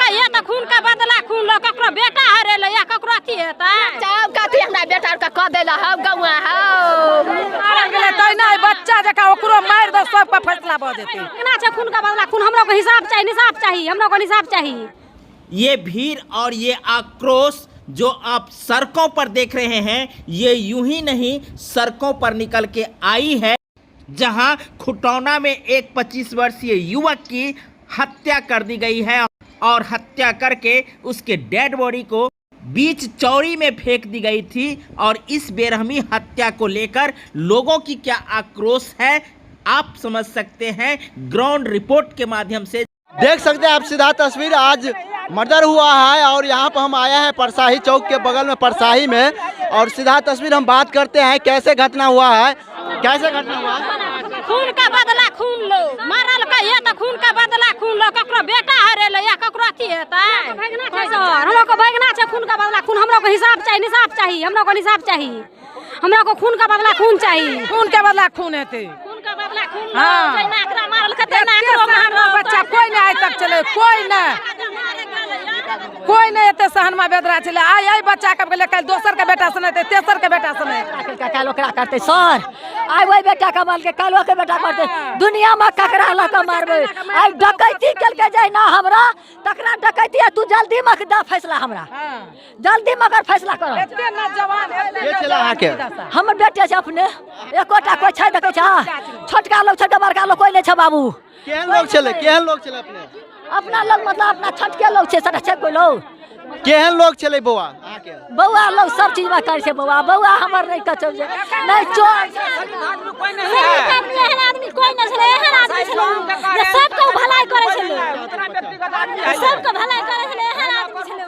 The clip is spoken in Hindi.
के ये त खून का बदला खून लो ककरो बेटा हरेले या ककरो अथी हेता चाव कथी हमरा बेटा के क देला हम गौआ हो मार गेले तै नै बच्चा जका ओकरो मार द सब पे फैसला भ जेतै केना छै खून का बदला खून हमरो को हिसाब चाहिए निसाब चाहिए हमरो को निसाब चाहिए। ये भीड़ और ये आक्रोश जो आप सड़कों पर देख रहे हैं ये यूं ही नहीं सड़कों पर निकल के आई है, जहां खुटौना में एक 25 वर्षीय युवक की हत्या कर दी गई है और हत्या करके उसके डेड बॉडी को बीच चौड़ी में फेंक दी गई थी। और इस बेरहमी हत्या को लेकर लोगों की क्या आक्रोश है आप समझ सकते हैं ग्राउंड रिपोर्ट के माध्यम से। देख सकते हैं आप सीधा तस्वीर, आज मर्डर हुआ है और यहाँ पर हम आए हैं परसाही चौक के बगल में परसाही में, और सीधा तस्वीर हम बात करते हैं कैसे घटना हुआ है, कैसे घटना हुआ है। खून का बदला खून लो मारल का ये त खून का बदला खून लो ककरो बेटा हरेले या ककरो अथी हेता हमरो को भगना छै खून का बदला खून हमरो को हिसाब चाहिए निसाब चाहिए हमरो को निसाब चाहिए हमरो को खून का बदला खून चाहिए खून के बदला खून हेतै खून का बदला खून लो हाँ। जैना एकरा मारल कते ना एकरो मारल बच्चा कोई नहीं आज तक चले कोई नहीं एते सहनमा बेदरा चले आई बच्चा के गेले कल दोसर के बेटा सुने तेसर के बेटा सुने काल ओकरा करते सर आई वही बेटा कमाल के कालो के बेटा करते दुनिया में ककरा ला के मारबे आई डकैती कल के जाय ना हमरा तकरा डकैती है तू जल्दी में दा फैसला हमरा जल्दी में कर फैसला करो एते ना जवान ये चला है के हमर बेटे छै अपने एकोटा कोई छै देखे छ छोटका लोग छै बड़का लोग कोई नहीं छै बाबू केहन लोग चले अपने अपना लोग मतलब अपना छटके लोग छै सटा छै कोई लोग केहन लोग चले बौआ अहाँ के बौआ लोग सब चीज में करे छै बौआ हमर नहीं कचौ नहीं चोर एहन आदमी कोई नहीं छले एहन आदमी छले जे सबके भलाई करे छले सबके भलाई करे छले एहन आदमी छले।